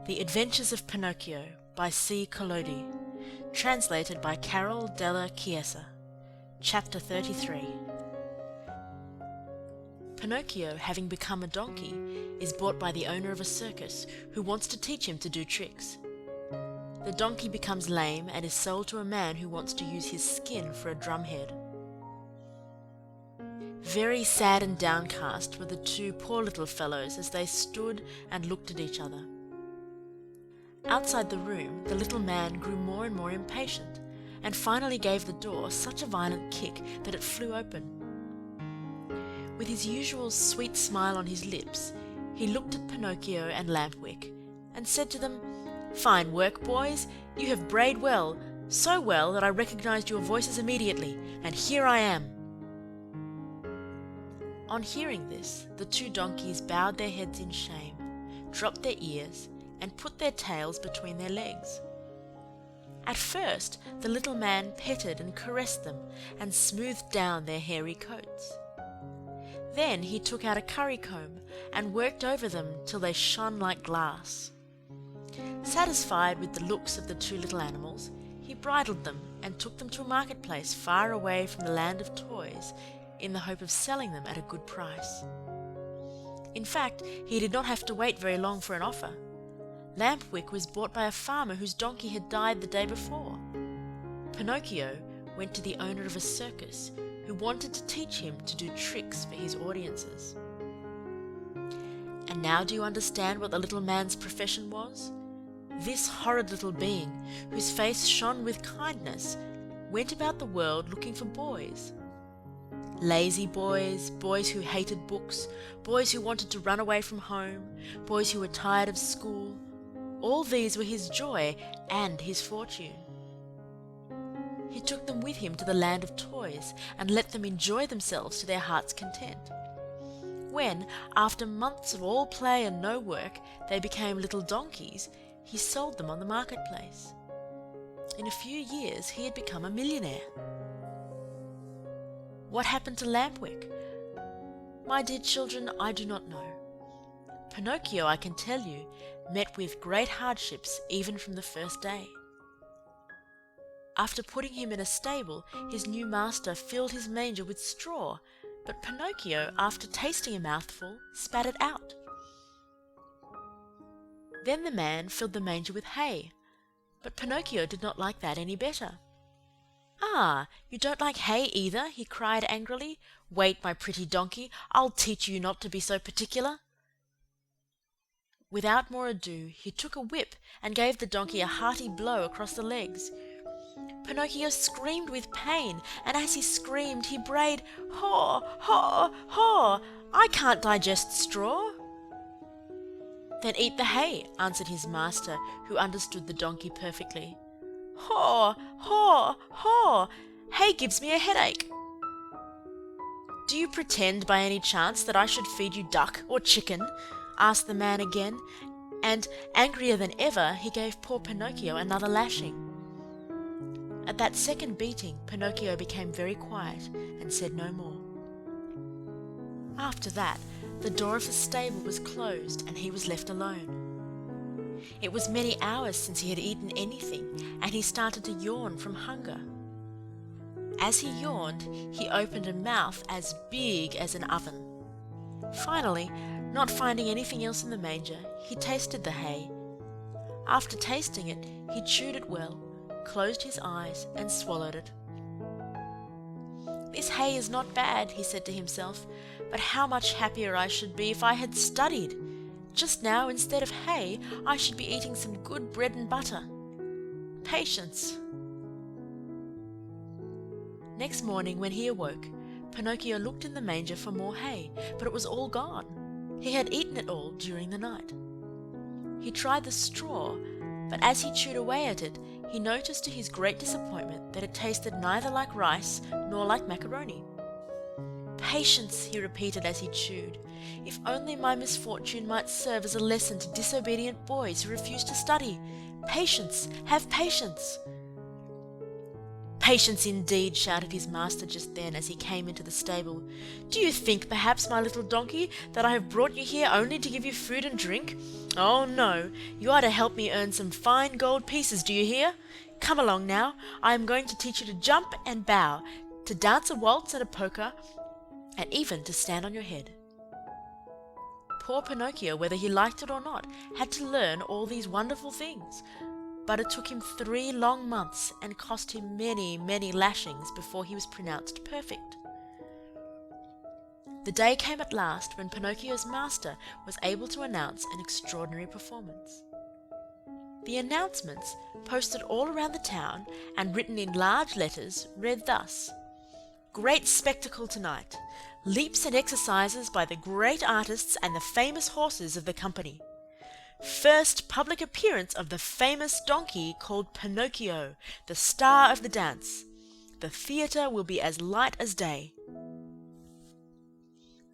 The Adventures of Pinocchio by C. Collodi. Translated by Carol della Chiesa. Chapter 33. Pinocchio, having become a donkey, is bought by the owner of a circus who wants to teach him to do tricks. The donkey becomes lame and is sold to a man who wants to use his skin for a drumhead. Very sad and downcast were the two poor little fellows as they stood and looked at each other. Outside the room, the little man grew more and more impatient, and finally gave the door such a violent kick that it flew open. With his usual sweet smile on his lips, he looked at Pinocchio and Lampwick, and said to them, "Fine work, boys! You have brayed well, so well that I recognized your voices immediately, and here I am." On hearing this, the two donkeys bowed their heads in shame, dropped their ears, and put their tails between their legs. At first, the little man petted and caressed them and smoothed down their hairy coats. Then he took out a currycomb and worked over them till they shone like glass. Satisfied with the looks of the two little animals, he bridled them and took them to a marketplace far away from the land of toys in the hope of selling them at a good price. In fact, he did not have to wait very long for an offer. Lampwick was bought by a farmer whose donkey had died the day before. Pinocchio went to the owner of a circus who wanted to teach him to do tricks for his audiences. And now do you understand what the little man's profession was? This horrid little being, whose face shone with kindness, went about the world looking for boys. Lazy boys, boys who hated books, boys who wanted to run away from home, boys who were tired of school. All these were his joy and his fortune. He took them with him to the land of toys and let them enjoy themselves to their heart's content. When, after months of all play and no work, they became little donkeys, he sold them on the marketplace. In a few years he had become a millionaire. What happened to Lampwick? My dear children, I do not know. Pinocchio, I can tell you, met with great hardships even from the first day. After putting him in a stable, his new master filled his manger with straw, but Pinocchio, after tasting a mouthful, spat it out. Then the man filled the manger with hay, but Pinocchio did not like that any better. "Ah, you don't like hay either?" he cried angrily. "Wait, my pretty donkey, I'll teach you not to be so particular." Without more ado, he took a whip and gave the donkey a hearty blow across the legs. Pinocchio screamed with pain, and as he screamed, he brayed, "Haw, haw, haw! I can't digest straw." "Then eat the hay," answered his master, who understood the donkey perfectly. "Haw, haw, haw! Hay gives me a headache." "Do you pretend by any chance that I should feed you duck or chicken?" asked the man again, and, angrier than ever, he gave poor Pinocchio another lashing. At that second beating, Pinocchio became very quiet and said no more. After that, the door of the stable was closed and he was left alone. It was many hours since he had eaten anything, and he started to yawn from hunger. As he yawned, he opened a mouth as big as an oven. Finally, not finding anything else in the manger, he tasted the hay. After tasting it, he chewed it well, closed his eyes, and swallowed it. "This hay is not bad," he said to himself, "but how much happier I should be if I had studied. Just now, instead of hay, I should be eating some good bread and butter. Patience." Next morning, when he awoke, Pinocchio looked in the manger for more hay, but it was all gone. He had eaten it all during the night. He tried the straw, but as he chewed away at it, he noticed to his great disappointment that it tasted neither like rice nor like macaroni. "Patience," he repeated as he chewed. "If only my misfortune might serve as a lesson to disobedient boys who refuse to study. Patience, have patience." Patience indeed," shouted his master just then as he came into the stable. "Do you think, perhaps, my little donkey, that I have brought you here only to give you food and drink? Oh, no, you are to help me earn some fine gold pieces, do you hear? Come along now, I am going to teach you to jump and bow, to dance a waltz and a polka, and even to stand on your head." Poor Pinocchio, whether he liked it or not, had to learn all these wonderful things. But it took him 3 long months and cost him many, many lashings before he was pronounced perfect. The day came at last when Pinocchio's master was able to announce an extraordinary performance. The announcements, posted all around the town and written in large letters, read thus: "Great spectacle tonight. Leaps and exercises by the great artists and the famous horses of the company. First public appearance of the famous donkey called Pinocchio, the star of the dance. The theatre will be as light as day."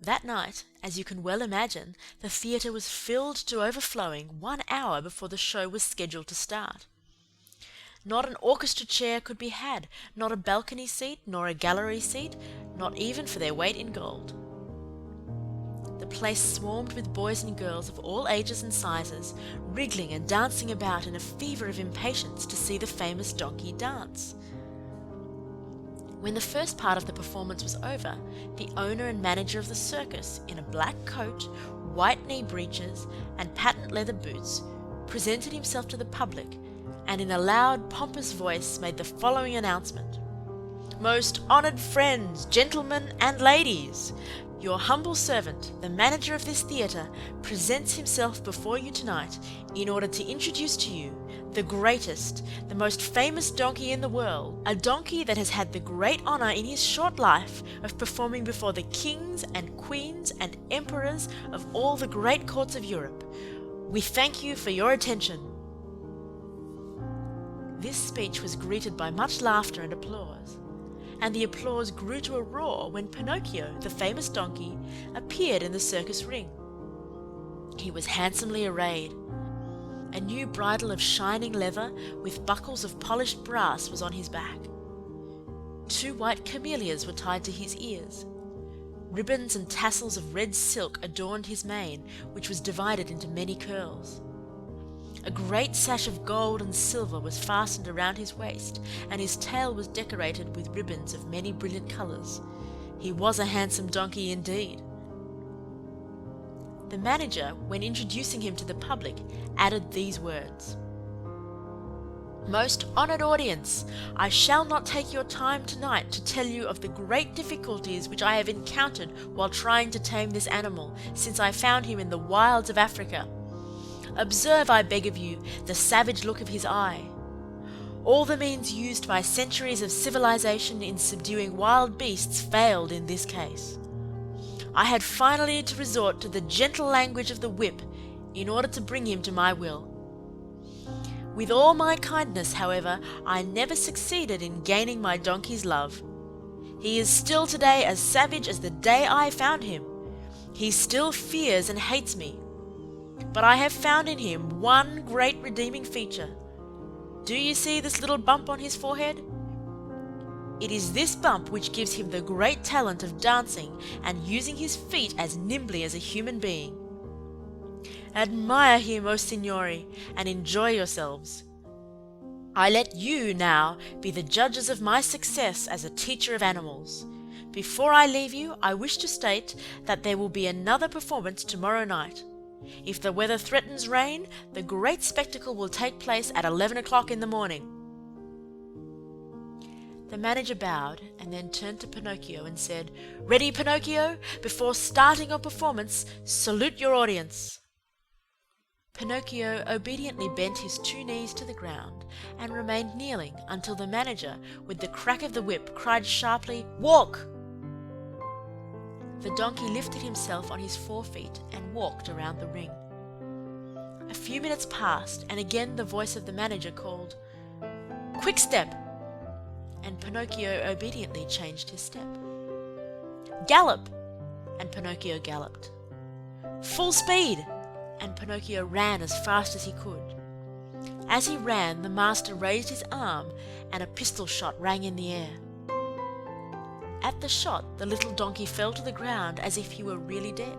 That night, as you can well imagine, the theatre was filled to overflowing 1 hour before the show was scheduled to start. Not an orchestra chair could be had, not a balcony seat, nor a gallery seat, not even for their weight in gold. The place swarmed with boys and girls of all ages and sizes, wriggling and dancing about in a fever of impatience to see the famous donkey dance. When the first part of the performance was over, the owner and manager of the circus, in a black coat, white knee breeches, and patent leather boots, presented himself to the public, and in a loud, pompous voice made the following announcement: "Most honoured friends, gentlemen and ladies, your humble servant, the manager of this theatre, presents himself before you tonight in order to introduce to you the greatest, the most famous donkey in the world, a donkey that has had the great honour in his short life of performing before the kings and queens and emperors of all the great courts of Europe. We thank you for your attention." This speech was greeted by much laughter and applause, and the applause grew to a roar when Pinocchio, the famous donkey, appeared in the circus ring. He was handsomely arrayed. A new bridle of shining leather with buckles of polished brass was on his back. 2 white camellias were tied to his ears. Ribbons and tassels of red silk adorned his mane, which was divided into many curls. A great sash of gold and silver was fastened around his waist, and his tail was decorated with ribbons of many brilliant colours. He was a handsome donkey indeed. The manager, when introducing him to the public, added these words: "Most honoured audience, I shall not take your time tonight to tell you of the great difficulties which I have encountered while trying to tame this animal, since I found him in the wilds of Africa. Observe, I beg of you, the savage look of his eye. All the means used by centuries of civilization in subduing wild beasts failed in this case. I had finally to resort to the gentle language of the whip in order to bring him to my will. With all my kindness, however, I never succeeded in gaining my donkey's love. He is still today as savage as the day I found him. He still fears and hates me. But I have found in him one great redeeming feature. Do you see this little bump on his forehead? It is this bump which gives him the great talent of dancing and using his feet as nimbly as a human being. Admire him, O signori, and enjoy yourselves. I let you now be the judges of my success as a teacher of animals. Before I leave you, I wish to state that there will be another performance tomorrow night. If the weather threatens rain, the great spectacle will take place at 11 o'clock in the morning." The manager bowed and then turned to Pinocchio and said, "Ready, Pinocchio? Before starting your performance, salute your audience." Pinocchio obediently bent his 2 knees to the ground and remained kneeling until the manager, with the crack of the whip, cried sharply, "Walk!" The donkey lifted himself on his 4 feet and walked around the ring. A few minutes passed, and again the voice of the manager called, "Quick step!" and Pinocchio obediently changed his step. "Gallop!" and Pinocchio galloped. "Full speed!" and Pinocchio ran as fast as he could. As he ran, the master raised his arm and a pistol shot rang in the air. At the shot, the little donkey fell to the ground as if he were really dead.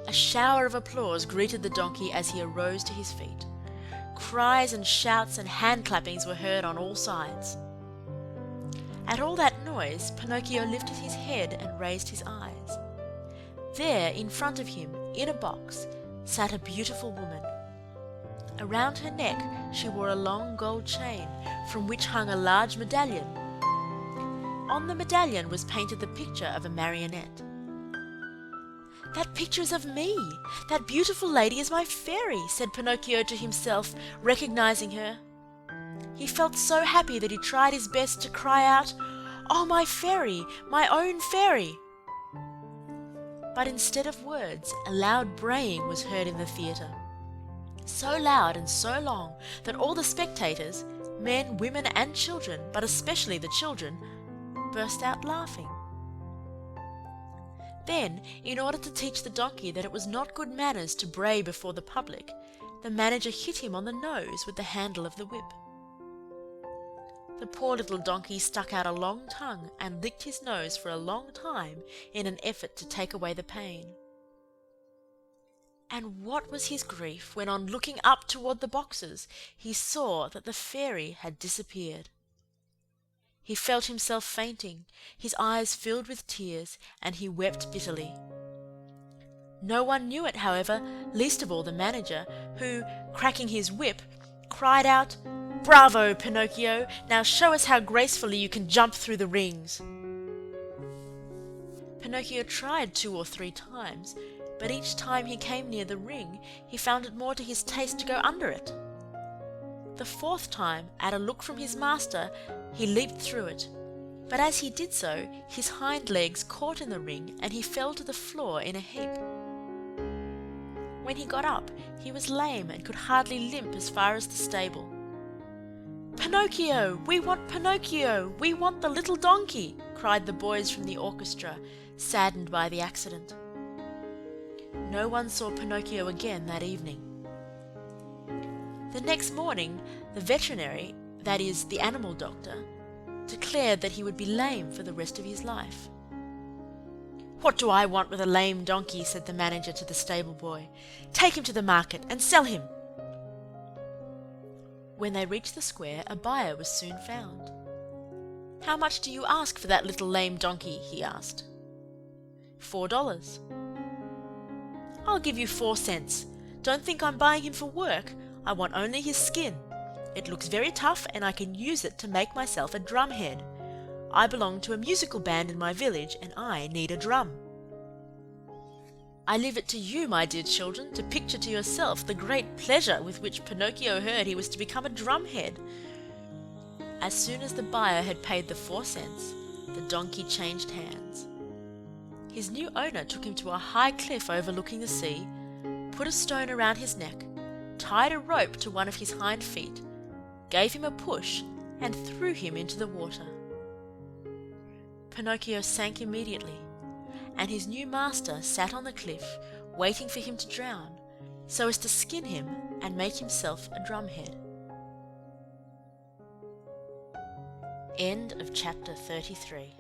A shower of applause greeted the donkey as he arose to his feet. Cries and shouts and hand clappings were heard on all sides. At all that noise, Pinocchio lifted his head and raised his eyes. There, in front of him, in a box, sat a beautiful woman. Around her neck she wore a long gold chain, from which hung a large medallion. On the medallion was painted the picture of a marionette. "That picture is of me! That beautiful lady is my fairy," said Pinocchio to himself, recognizing her. He felt so happy that he tried his best to cry out, "Oh, my fairy! My own fairy!" But instead of words, a loud braying was heard in the theatre. So loud and so long that all the spectators, men, women and children, but especially the children, burst out laughing. Then, in order to teach the donkey that it was not good manners to bray before the public, the manager hit him on the nose with the handle of the whip. The poor little donkey stuck out a long tongue and licked his nose for a long time in an effort to take away the pain. And what was his grief when, on looking up toward the boxes, he saw that the fairy had disappeared. He felt himself fainting, his eyes filled with tears, and he wept bitterly. No one knew it, however, least of all the manager, who, cracking his whip, cried out, "Bravo, Pinocchio! Now show us how gracefully you can jump through the rings." Pinocchio tried 2 or 3 times, but each time he came near the ring, he found it more to his taste to go under it. The 4th time, at a look from his master, he leaped through it, but as he did so, his hind legs caught in the ring and he fell to the floor in a heap. When he got up, he was lame and could hardly limp as far as the stable. "Pinocchio! We want Pinocchio! We want the little donkey!" cried the boys from the orchestra, saddened by the accident. No one saw Pinocchio again that evening. The next morning, the veterinary, that is, the animal doctor, declared that he would be lame for the rest of his life. "What do I want with a lame donkey?" said the manager to the stable boy. "Take him to the market and sell him." When they reached the square, a buyer was soon found. "How much do you ask for that little lame donkey?" he asked. $4. "I'll give you 4 cents. Don't think I'm buying him for work. I want only his skin. It looks very tough and I can use it to make myself a drumhead. I belong to a musical band in my village and I need a drum." I leave it to you, my dear children, to picture to yourself the great pleasure with which Pinocchio heard he was to become a drumhead. As soon as the buyer had paid the 4 cents, the donkey changed hands. His new owner took him to a high cliff overlooking the sea, put a stone around his neck, tied a rope to one of his hind feet, gave him a push, and threw him into the water. Pinocchio sank immediately, and his new master sat on the cliff, waiting for him to drown, so as to skin him and make himself a drumhead. End of chapter 33.